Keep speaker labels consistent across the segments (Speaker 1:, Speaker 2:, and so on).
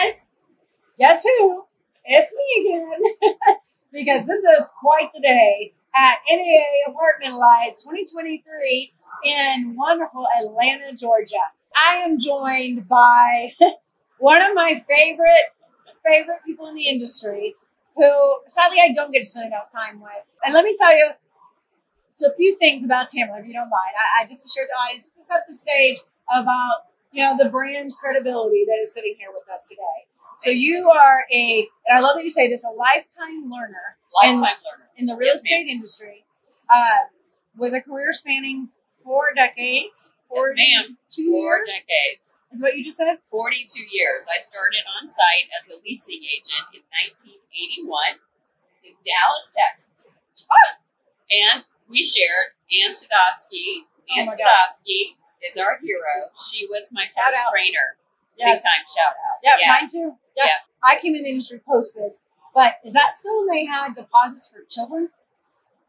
Speaker 1: Guys, guess who? It's me again. Because this is quite the day at NAA Apartment Lives 2023 in wonderful Atlanta, Georgia. I am joined by one of my favorite people in the industry who, sadly, I don't get to spend enough time with. And let me tell you, it's a few things about Tamela, if you don't mind. I just to share the audience, just to set the stage about, the brand credibility that is sitting here with us today. So you are and I love that you say this, a lifetime learner. In the real estate industry, with a career spanning 4 decades.
Speaker 2: 4 decades.
Speaker 1: Is what you just said?
Speaker 2: 42 years. I started on site as a leasing agent in 1981 in Dallas, Texas. And we shared Ann Sadovsky. Ann Sadovsky is our hero. She was my first trainer. Yes. Big time shout out.
Speaker 1: Yeah, mine too. Yeah. I came in the industry post this. But is that so when they had deposits for children?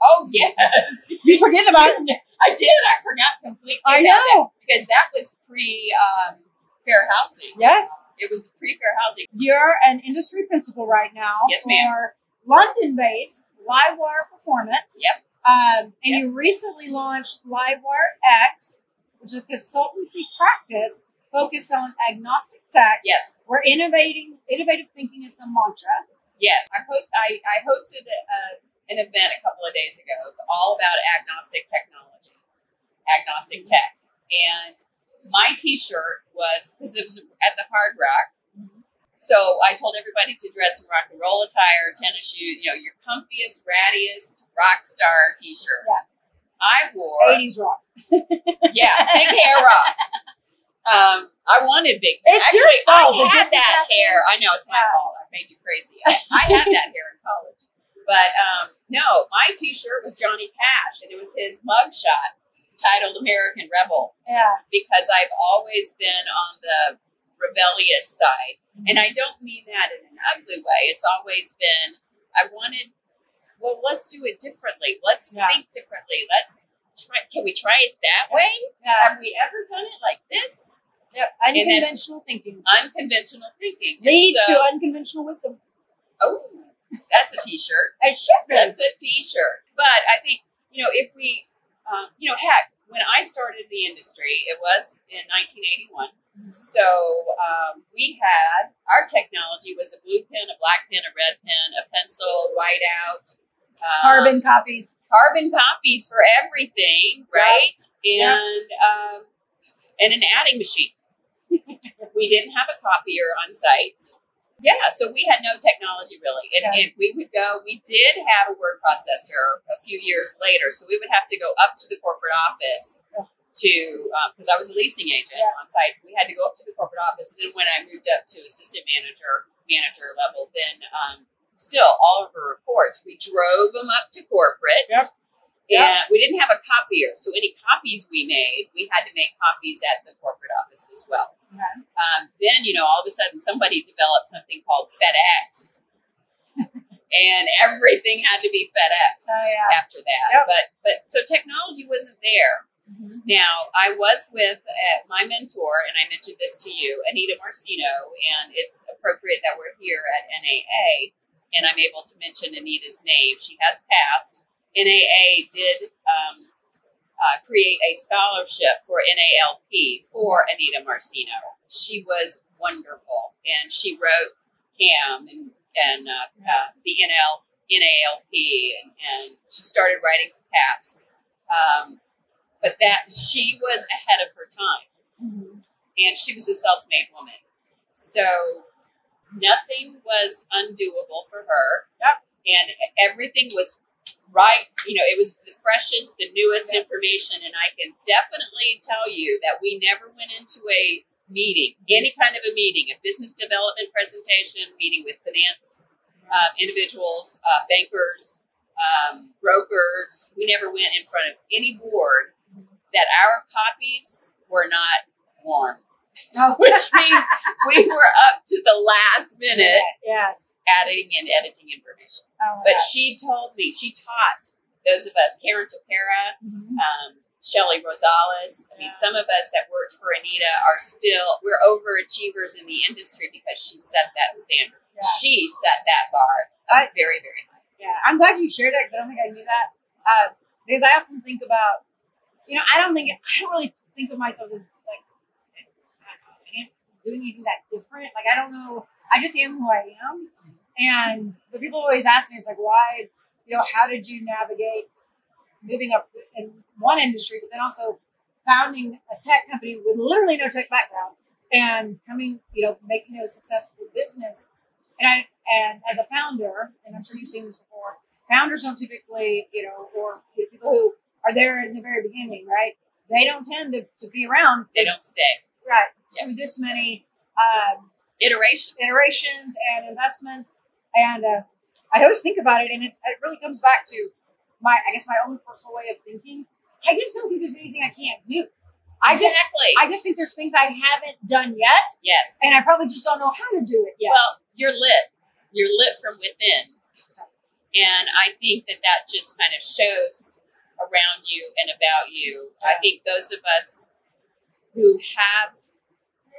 Speaker 2: Oh, yes.
Speaker 1: You forget about it.
Speaker 2: I did. I forgot completely about that. Because that was pre-fair housing.
Speaker 1: Yes.
Speaker 2: It was pre-fair housing.
Speaker 1: You're an industry principal right now.
Speaker 2: Yes, ma'am.
Speaker 1: For London-based Livewire Performance.
Speaker 2: Yep.
Speaker 1: And you recently launched LivewireX, which is a consultancy practice focused on Agnostic Tech.
Speaker 2: Yes.
Speaker 1: Where innovative thinking is the mantra.
Speaker 2: Yes. I hosted an event a couple of days ago. It's all about agnostic technology, Agnostic Tech. And my t-shirt was, because it was at the Hard Rock. So I told everybody to dress in rock and roll attire, tennis shoes, your comfiest, rattiest rock star t-shirt. Yeah. I wore
Speaker 1: 80s rock.
Speaker 2: Yeah, big hair rock. I wanted big hair.
Speaker 1: It's
Speaker 2: Actually,
Speaker 1: your fault.
Speaker 2: I had that hair. I know, it's my fault. I made you crazy. I had that hair in college. But no, my t-shirt was Johnny Cash, and it was his mugshot titled American Rebel.
Speaker 1: Yeah.
Speaker 2: Because I've always been on the rebellious side. And I don't mean that in an ugly way. It's always been, let's do it differently. Let's think differently. Can we try it that way? Yeah. Have we ever done it like this?
Speaker 1: Yep. Unconventional thinking.
Speaker 2: Unconventional thinking.
Speaker 1: Leads to unconventional wisdom.
Speaker 2: Oh, that's a t-shirt.
Speaker 1: It should be.
Speaker 2: That's a t-shirt. But I think, if we, heck, when I started the industry, it was in 1981. So our technology was a blue pen, a black pen, a red pen, a pencil, whiteout.
Speaker 1: Carbon copies.
Speaker 2: Carbon copies for everything, right? Yeah. And an adding machine. We didn't have a copier on site. Yeah, so we had no technology really. And we did have a word processor a few years later, so we would have to go up to the corporate office because I was a leasing agent on site. We had to go up to the corporate office. And then when I moved up to assistant manager level, then still all of our reports, we drove them up to corporate. Yep. And we didn't have a copier. So any copies we made, we had to make copies at the corporate office as well. Okay. Then, all of a sudden somebody developed something called FedEx. And everything had to be FedEx after that. Yep. But so technology wasn't there. Mm-hmm. Now, I was with my mentor, and I mentioned this to you, Anita Marcino, and it's appropriate that we're here at NAA, and I'm able to mention Anita's name. She has passed. NAA did create a scholarship for NALP for Anita Marcino. She was wonderful, and she wrote CAM and the NALP, and she started writing for CAPS. But she was ahead of her time, and she was a self-made woman. So nothing was undoable for her, and everything was right. It was the freshest, the newest information, and I can definitely tell you that we never went into a meeting, any kind of a meeting, a business development presentation, meeting with finance individuals, bankers, brokers. We never went in front of any board that our copies were not warm, which means we were up to the last minute adding and editing information. But she told me, she taught those of us, Karen Tapera, Shelley Rosales. I mean, some of us that worked for Anita we're overachievers in the industry because she set that standard. Yeah. She set that bar very, very high.
Speaker 1: Yeah, I'm glad you shared that because I don't think I knew that. Because I often think about, I don't really think of myself as like doing anything that different. Like, I don't know. I just am who I am. But people always ask me, it's like, why, how did you navigate moving up in one industry, but then also founding a tech company with literally no tech background and coming, making it a successful business. And as a founder, and I'm sure you've seen this before, founders don't typically, or people who are there in the very beginning, right? They don't tend to be around.
Speaker 2: They don't stay.
Speaker 1: Right. Yeah. Through this many iterations and investments. And I always think about it, and it really comes back to my own personal way of thinking. I just don't think there's anything I can't do. I just think there's things I haven't done yet.
Speaker 2: Yes.
Speaker 1: And I probably just don't know how to do it yet.
Speaker 2: Well, you're lit. You're lit from within. And I think that just kind of shows around you and about you. I think those of us who have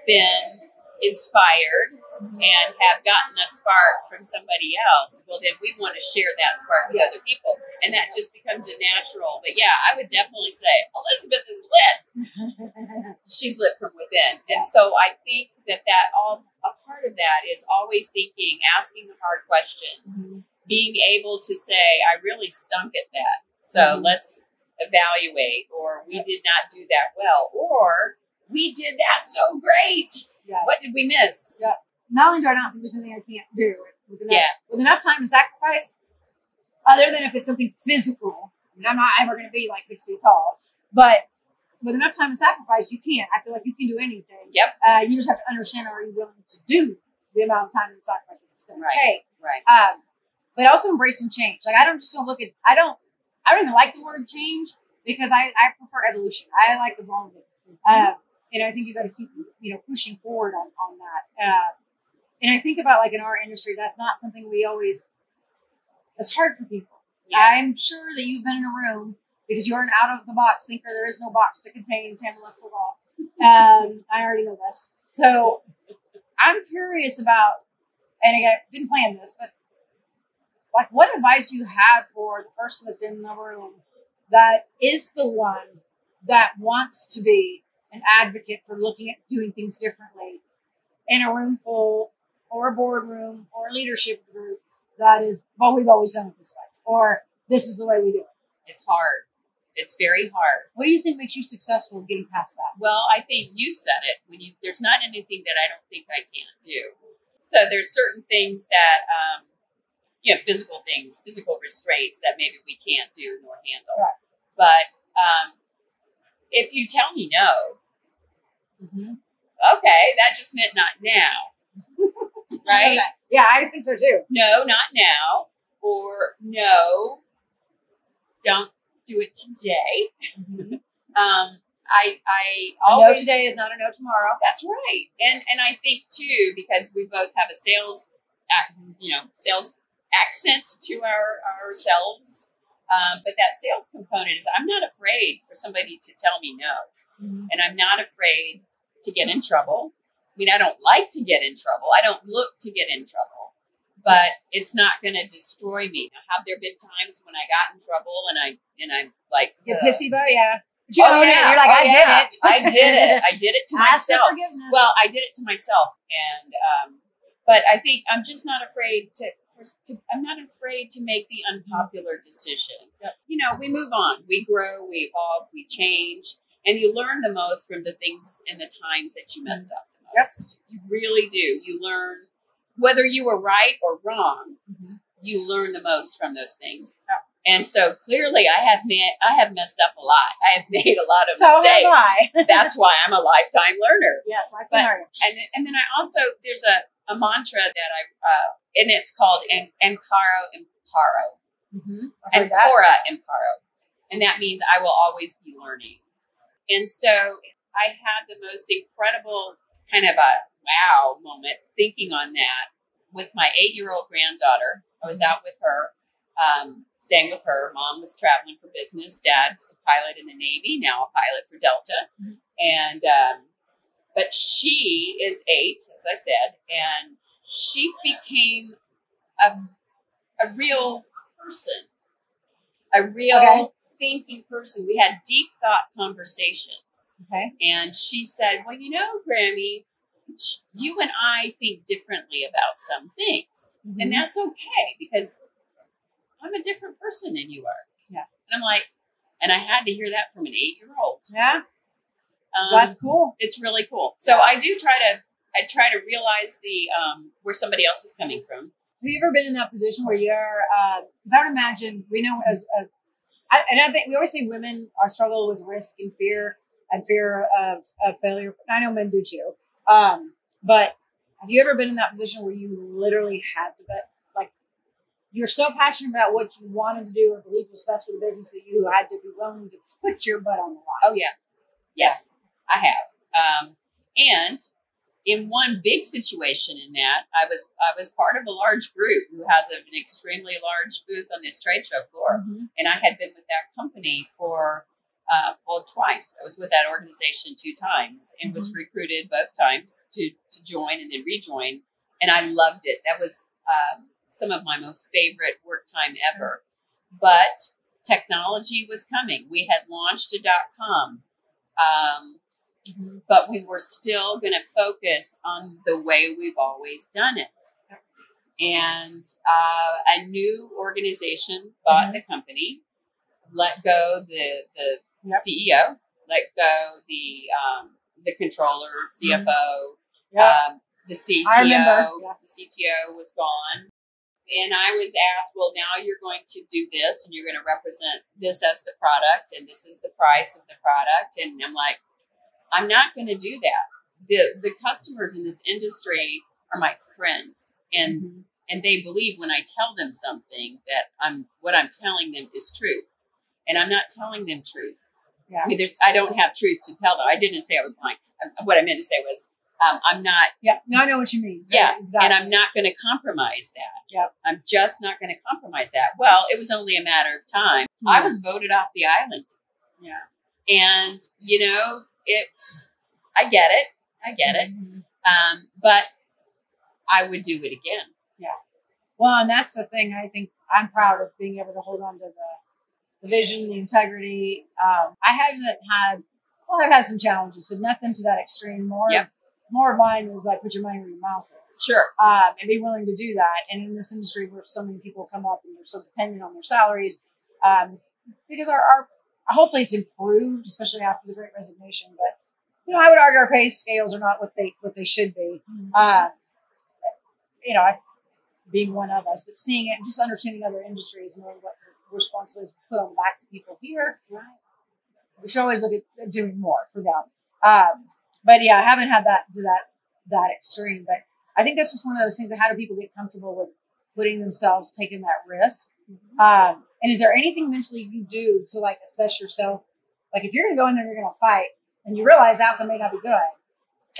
Speaker 2: been inspired and have gotten a spark from somebody else, well, then we want to share that spark with other people. And that just becomes a natural. But yeah, I would definitely say Elizabeth is lit. She's lit from within. And so I think that a part of that is always thinking, asking the hard questions, being able to say, I really stunk at that. So let's evaluate, or we did not do that well, or we did that so great. Yeah. What did we miss?
Speaker 1: Yeah. Not only do I not think there's anything I can't do with enough time and sacrifice, other than if it's something physical. I mean, I'm not ever going to be like 6 feet tall, but with enough time and sacrifice, you can. I feel like you can do anything.
Speaker 2: Yep.
Speaker 1: You just have to understand, are you willing to do the amount of time and sacrifice that it's going to take?
Speaker 2: Right.
Speaker 1: But also embracing change. Like, I don't even like the word change because I prefer evolution. I like evolving. And I think you got to keep, pushing forward on that. And I think about, like, in our industry, that's not something that's hard for people. Yeah. I'm sure that you've been in a room because you're an out of the box thinker. There is no box to contain Tamela Coval. I already know this. So I'm curious about, and again, I didn't plan this, but like, what advice do you have for the person that's in the room that is the one that wants to be an advocate for looking at doing things differently in a room full or a boardroom or a leadership group that is, well, we've always done it this way, or this is the way we do it?
Speaker 2: It's hard. It's very hard.
Speaker 1: What do you think makes you successful in getting past that?
Speaker 2: Well, I think you said it. There's not anything that I don't think I can't do. So there's certain things that, physical things, physical restraints that maybe we can't do nor handle.
Speaker 1: Right.
Speaker 2: But if you tell me no, okay, that just meant not now. Right?
Speaker 1: Yeah, I think so too.
Speaker 2: No, not now. Or no, don't do it today. I always,
Speaker 1: no today is not a no tomorrow.
Speaker 2: That's right. And I think too, because we both have a sales accent to ourselves. But that sales component is, I'm not afraid for somebody to tell me no. And I'm not afraid to get in trouble. I mean, I don't like to get in trouble. I don't look to get in trouble, but it's not going to destroy me. Now, have there been times when I got in trouble and I'm like,
Speaker 1: get pissy about it? Yeah. But you own it. You're like, I did it.
Speaker 2: I did it to myself. Well, I did it to myself. And, but I think I'm just not afraid I'm not afraid to make the unpopular decision. Yep. We move on, we grow, we evolve, we change, and you learn the most from the things and the times that you messed up the most. Yep. You really do. You learn whether you were right or wrong. You learn the most from those things. Yep. And so clearly I have messed up a lot. I have made a lot of mistakes.
Speaker 1: Have I.
Speaker 2: That's why I'm a lifetime learner.
Speaker 1: Yes, lifetime learner.
Speaker 2: And then I also, there's a mantra that and it's called Ancora Imparo. Ancora Imparo. And that means I will always be learning. And so I had the most incredible kind of a wow moment thinking on that with my 8-year-old granddaughter. I was out with her staying with her. Mom was traveling for business. Dad's a pilot in the Navy, now a pilot for Delta. Mm-hmm. And, but she is 8, as I said, and she became a real person, a real thinking person. We had deep thought conversations. Okay. And she said, well, you know, Grammy, you and I think differently about some things. Mm-hmm. And that's okay, because I'm a different person than you are. Yeah. And I'm like, and I had to hear that from an 8-year-old.
Speaker 1: Yeah. That's cool.
Speaker 2: It's really cool. So I try to realize the, where somebody else is coming from.
Speaker 1: Have you ever been in that position where you're, because I would imagine, we know and I think we always say women are struggle with risk and fear of failure. I know men do too. But have you ever been in that position where you literally had to bet, like, you're so passionate about what you wanted to do or believed was best for the business that you had to be willing to put your butt on the line?
Speaker 2: Oh, yeah. Yes, I have. And in one big situation in that, I was part of a large group who has an extremely large booth on this trade show floor. Mm-hmm. And I had been with that company for, twice. I was with that organization 2 times and was recruited both times to join and then rejoin. And I loved it. That was some of my most favorite work time ever. But technology was coming. We had launched a .com. But we were still going to focus on the way we've always done it. And a new organization bought the company, let go the CEO, let go the controller, CFO, the CTO. I remember. The CTO was gone. And I was asked, well, now you're going to do this and you're going to represent this as the product and this is the price of the product. And I'm like, I'm not going to do that. The customers in this industry are my friends, and they believe when I tell them something that what I'm telling them is truth, and I'm not telling them truth. Yeah. I mean, I don't have truth to tell them. I didn't say I was lying. What I meant to say was I'm not.
Speaker 1: Yeah, no, I know what you mean.
Speaker 2: Yeah, exactly. And I'm not going to compromise that. Yep. I'm just not going to compromise that. Well, it was only a matter of time. Yeah. I was voted off the island. Yeah, and you know. I get it. But I would do it again.
Speaker 1: Yeah. Well, and that's the thing. I think I'm proud of being able to hold on to the vision, the integrity. I've had some challenges, but nothing to that extreme. More of mine was like, put your money where your mouth is.
Speaker 2: Sure.
Speaker 1: And be willing to do that. And in this industry where so many people come up and they're so dependent on their salaries, because our hopefully it's improved, especially after the Great Resignation. But you know, I would argue our pay scales are not what they should be. You know, being one of us, but seeing it and just understanding other industries and knowing what responsibilities we put on the backs of people here. Right. We should always look at doing more for them. But yeah, I haven't had that extreme. But I think that's just one of those things. How do people get comfortable with putting themselves, taking that risk? And is there anything mentally you do to like assess yourself? Like if you're going to go in there and you're going to fight and you realize the outcome may not be good,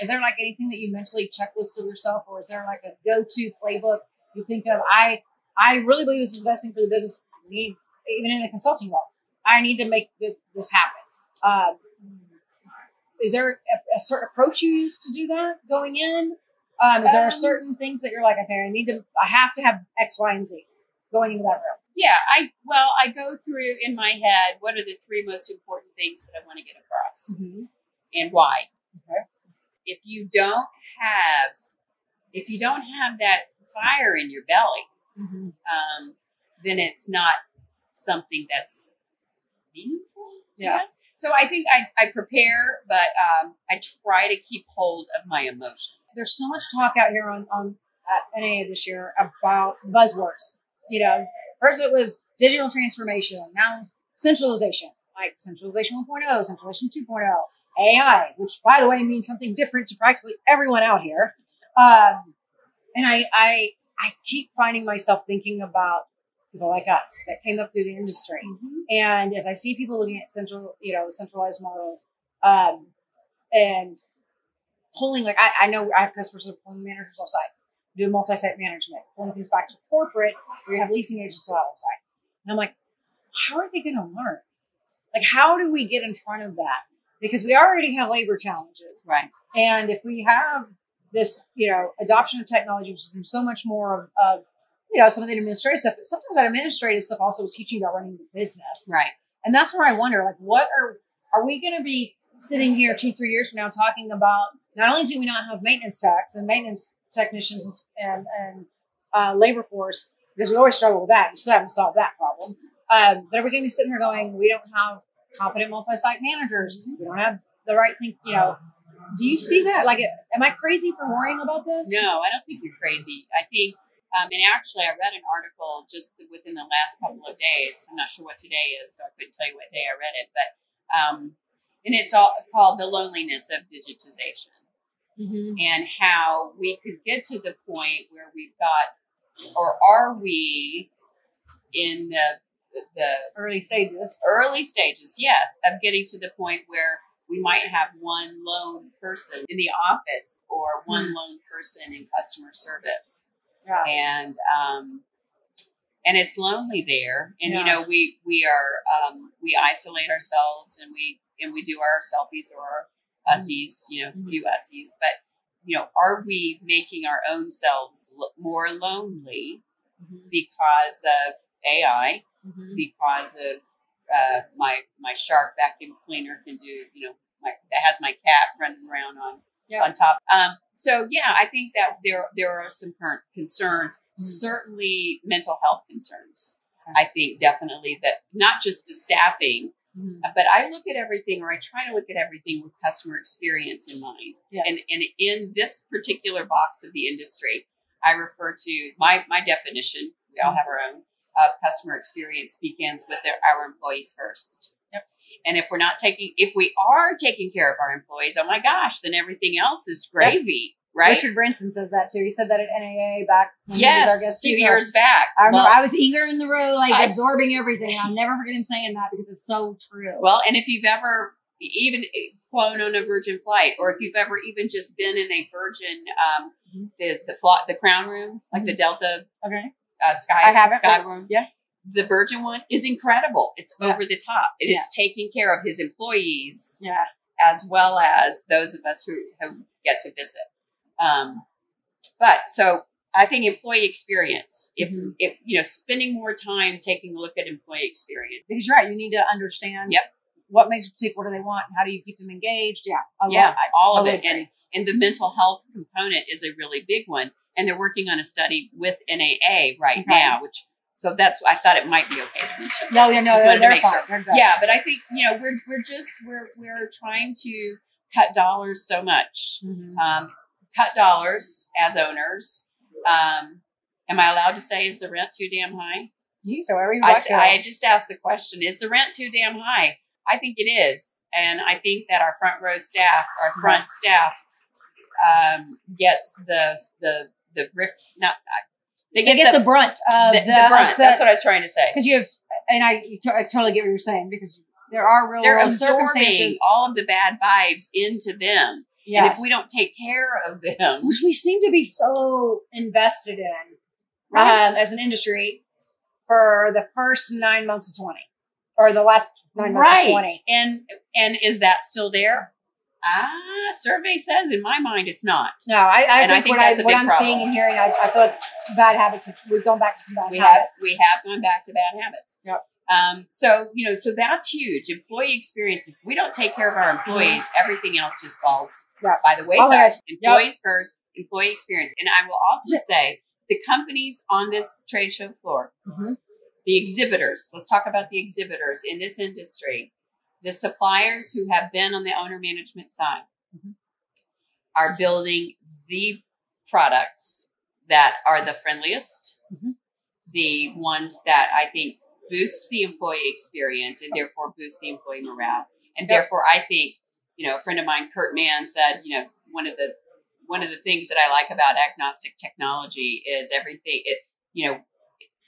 Speaker 1: is there like anything that you mentally checklist of yourself, or is there like a go-to playbook you think of? I really believe this is the best thing for the business. I need, even in a consulting role, I need to make this happen. Is there a certain approach you use to do that going in? Is there certain things that you're like, okay, I have to have X, Y, and Z going into that room?
Speaker 2: Yeah, I go through in my head, what are the 3 most important things that I want to get across and why? Okay. If you don't have that fire in your belly, then it's not something that's meaningful. Yeah. Yes. So I think I prepare, but I try to keep hold of my emotion.
Speaker 1: There's so much talk out here on at NAA this year about buzzwords. You know, first it was digital transformation, now centralization, like centralization 1.0, centralization 2.0, AI, which by the way means something different to practically everyone out here. And I keep finding myself thinking about people like us that came up through the industry. And as I see people looking at centralized models, and pulling, like, I know I have customers that are pulling managers offsite, doing multi-site management, pulling things back to corporate where you have leasing agents still outside. And I'm like, how are they going to learn? Like, how do we get in front of that? Because we already have labor challenges.
Speaker 2: Right.
Speaker 1: And if we have this, adoption of technology, which is so much more of some of the administrative stuff, but sometimes that administrative stuff also is teaching about running the business.
Speaker 2: Right.
Speaker 1: And that's where I wonder, like, what are we going to be sitting here 2-3 years from now talking about? Not only do we not have maintenance techs and maintenance technicians and labor force, because we always struggle with that. We still haven't solved that problem. But are we going to be sitting here going, we don't have competent multi-site managers. We don't have the right thing, Do you see that? Like, am I crazy for worrying about this?
Speaker 2: No, I don't think you're crazy. I think, and actually I read an article just within the last couple of days. I'm not sure what today is, so I couldn't tell you what day I read it. But, and it's all called The Loneliness of Digitization. Mm-hmm. And how we could get to the point where we've got, or are we in the
Speaker 1: early stages,
Speaker 2: yes, of getting to the point where we might have one lone person in the office or one lone person in customer service.
Speaker 1: Yeah.
Speaker 2: And it's lonely there. And, we isolate ourselves and we do our selfies or our ussies, few ussies, but, are we making our own selves look more lonely because of AI, because of my Shark vacuum cleaner can do, that has my cat running around on top. So I think that there are some current concerns, certainly mental health concerns. I think definitely that not just the staffing, but I look at everything, or I try to look at everything with customer experience in mind.
Speaker 1: Yes.
Speaker 2: And in this particular box of the industry, I refer to my definition. We all have our own of customer experience begins with our employees first.
Speaker 1: Yep. And
Speaker 2: if we are taking care of our employees, oh my gosh, then everything else is gravy, right?
Speaker 1: Richard Branson says that too. He said that at NAA back when he was our guest
Speaker 2: a few
Speaker 1: speaker.
Speaker 2: years back.
Speaker 1: I remember I was eager in the room, absorbing everything. I'll never forget him saying that because it's so true.
Speaker 2: Well, and if you've ever even flown on a Virgin flight, or if you've ever even just been in a Virgin, the Crown Room, like the Delta, Sky Room, the Virgin one is incredible. It's over the top. It's taking care of his employees, as well as those of us who get to visit. But so I think employee experience, if spending more time taking a look at employee experience,
Speaker 1: because you're right, you need to understand.
Speaker 2: Yep.
Speaker 1: What makes them tick? What do they want? How do you keep them engaged?
Speaker 2: All of it. And the mental health component is a really big one. And they're working on a study with NAA right now, so that's, I thought it might be okay to mention. Just wanted to make sure. But I think, we're trying to cut dollars so much, cut dollars as owners. Am I allowed to say, is the rent too damn high? I just asked the question, is the rent too damn high? I think it is. And I think that our front row staff, gets the riff. They get the brunt of the brunt. That's what I was trying to say.
Speaker 1: Because I totally get what you're saying, because there are
Speaker 2: they're absorbing all of the bad vibes into them. Yes. And if we don't take care of them,
Speaker 1: which we seem to be so invested in as an industry for the first 9 months of 20, or the last 9 months of 20.
Speaker 2: And is that still there? Survey says, in my mind, it's not.
Speaker 1: No, I think what I'm seeing and hearing, I feel like bad habits. We've gone back to some bad habits.
Speaker 2: We have gone back to bad habits.
Speaker 1: Yep.
Speaker 2: So that's huge. Employee experience. If we don't take care of our employees, everything else just falls by the wayside. Employees first, employee experience. And I will also say the companies on this trade show floor, the exhibitors, let's talk about the exhibitors in this industry, the suppliers who have been on the owner management side are building the products that are the friendliest, the ones that I think boost the employee experience and therefore boost the employee morale. And therefore, I think, a friend of mine, Kurt Mann, said, one of the things that I like about agnostic technology is everything.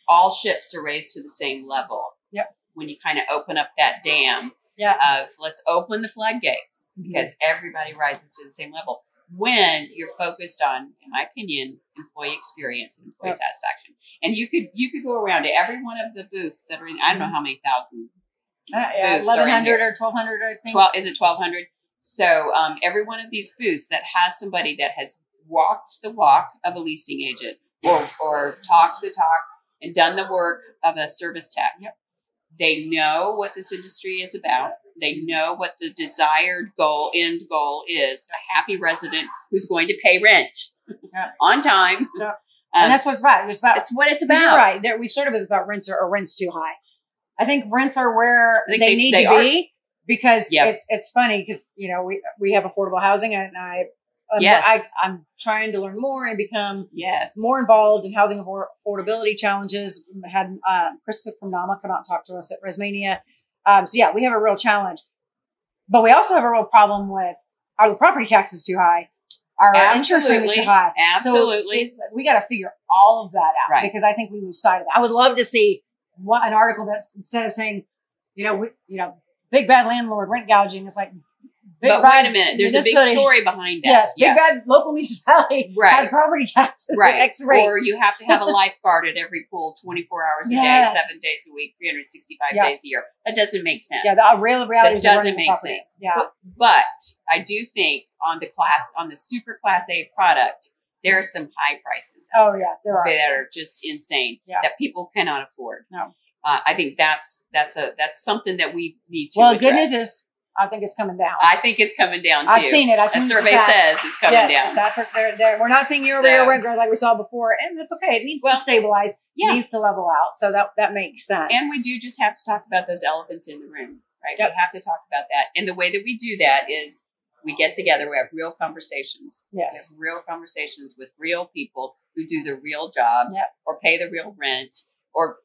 Speaker 2: All ships are raised to the same level.
Speaker 1: Yep.
Speaker 2: When you kind of open up that dam of let's open the floodgates because everybody rises to the same level. when you're focused on, in my opinion, employee experience and employee satisfaction. And you could go around to every one of the booths that are in, I don't know how many thousand.
Speaker 1: 1,100 or 1,200, I think.
Speaker 2: Is it 1,200? So every one of these booths that has somebody that has walked the walk of a leasing agent or talked the talk and done the work of a service tech.
Speaker 1: Yep.
Speaker 2: They know what this industry is about. They know what the desired end goal is. A happy resident who's going to pay rent on time.
Speaker 1: And that's what it's about. It's
Speaker 2: what it's about.
Speaker 1: You're right. We started with about rents or rents too high. I think rents are where they need to be because it's funny because, you know, we have affordable housing and I'm trying to learn more and become more involved in housing affordability challenges. We had Chris Cook from NAMA come out and talk to us at Resmania. We have a real challenge, but we also have a real problem with are the property taxes too high? Our insurance premiums too high?
Speaker 2: Absolutely.
Speaker 1: So we got to figure all of that out because I think we lose sight of it. I would love to see an article that's instead of saying, big bad landlord rent gouging, it's like,
Speaker 2: but wait a minute, there's a big story behind that.
Speaker 1: Yes, big bad local municipality has property taxes at X rate.
Speaker 2: Or you have to have a lifeguard at every pool 24 hours a day, 7 days a week, 365 days a year. That doesn't make sense.
Speaker 1: Yeah, the real reality
Speaker 2: doesn't make sense.
Speaker 1: Yeah.
Speaker 2: But I do think on the super class A product, there are some high prices.
Speaker 1: Oh yeah, there are.
Speaker 2: That are just insane that people cannot afford.
Speaker 1: No.
Speaker 2: I think that's something that we need to address.
Speaker 1: Good news is I think it's coming down.
Speaker 2: I think it's coming down too.
Speaker 1: I've seen it.
Speaker 2: A survey says it's coming down.
Speaker 1: We're not seeing year-over-year rent growth like we saw before, and that's okay. It needs to stabilize. It needs to level out. So that makes sense.
Speaker 2: And we do just have to talk about those elephants in the room, right? We have to talk about that. And the way that we do that is we get together, we have real conversations.
Speaker 1: Yes.
Speaker 2: We have real conversations with real people who do the real jobs or pay the real rent or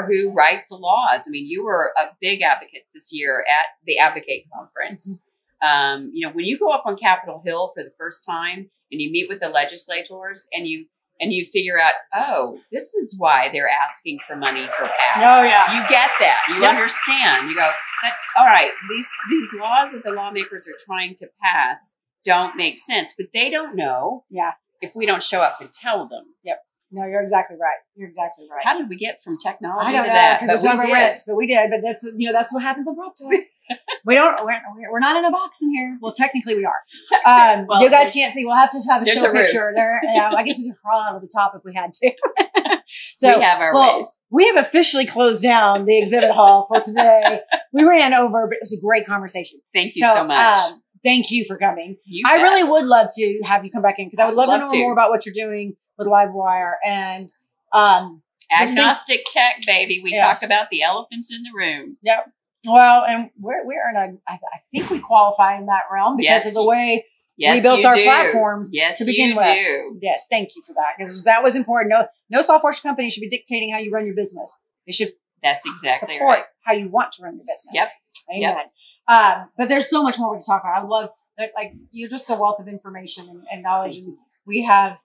Speaker 2: who write the laws. I mean, you were a big advocate this year at the Advocate Conference. When you go up on Capitol Hill for the first time and you meet with the legislators and you figure out, oh, this is why they're asking for money for PAC.
Speaker 1: Oh yeah.
Speaker 2: You get that. You understand. You go, all right, these laws that the lawmakers are trying to pass don't make sense, but they don't know if we don't show up and tell them.
Speaker 1: Yep. No, you're exactly right. You're exactly right.
Speaker 2: How did we get from technology
Speaker 1: to
Speaker 2: that?
Speaker 1: Because we're talking about rents, but we did. But that's what happens on PropTech. We're not in a box in here. Well, technically we are. You guys can't see. We'll have to have a show picture there. I guess we could crawl out of the top if we had to. So
Speaker 2: we have our ways.
Speaker 1: We have officially closed down the exhibit hall for today. We ran over, but it was a great conversation.
Speaker 2: Thank you so much.
Speaker 1: Thank you for coming. I really would love to have you come back in because I would love to know more about what you're doing with Livewire and
Speaker 2: Agnostic Tech, baby. We talk about the elephants in the room.
Speaker 1: Yep. Well, and we're in I think we qualify in that realm because of the way we built our platform to begin with. Yes, thank you for that because that was important. No software company should be dictating how you run your business. They should support how you want to run your business.
Speaker 2: Yep.
Speaker 1: Amen. Yep. But there's so much more we can talk about. I would love that. Like you're just a wealth of information and knowledge, and we have.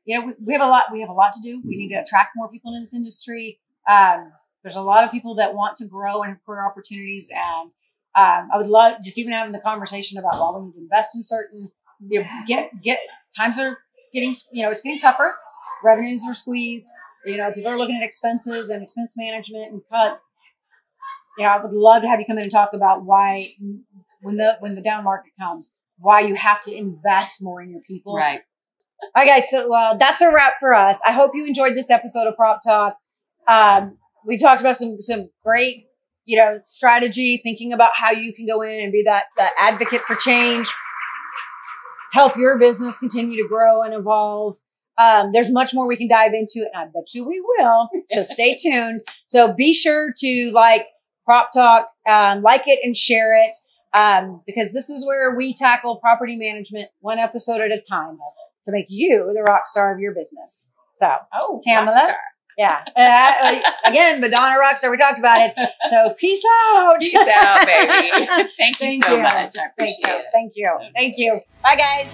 Speaker 1: We have a lot to do. We need to attract more people in this industry. There's a lot of people that want to grow and have career opportunities. And I would love just even having the conversation about, well, we need to invest in certain, times are getting, it's getting tougher. Revenues are squeezed. People are looking at expenses and expense management and cuts. I would love to have you come in and talk about why, when the down market comes, why you have to invest more in your people.
Speaker 2: Right.
Speaker 1: All right, guys. So that's a wrap for us. I hope you enjoyed this episode of Prop Talk. We talked about some great, strategy, thinking about how you can go in and be that advocate for change, help your business continue to grow and evolve. There's much more we can dive into, and I bet you we will. So stay tuned. So be sure to like Prop Talk, like it and share it, because this is where we tackle property management one episode at a time to make you the rock star of your business. So, Tamela, yeah, again, Madonna Rockstar. We talked about it. So, peace out.
Speaker 2: Peace out, baby. Thank you so much. I appreciate it.
Speaker 1: Thank you. Bye, guys.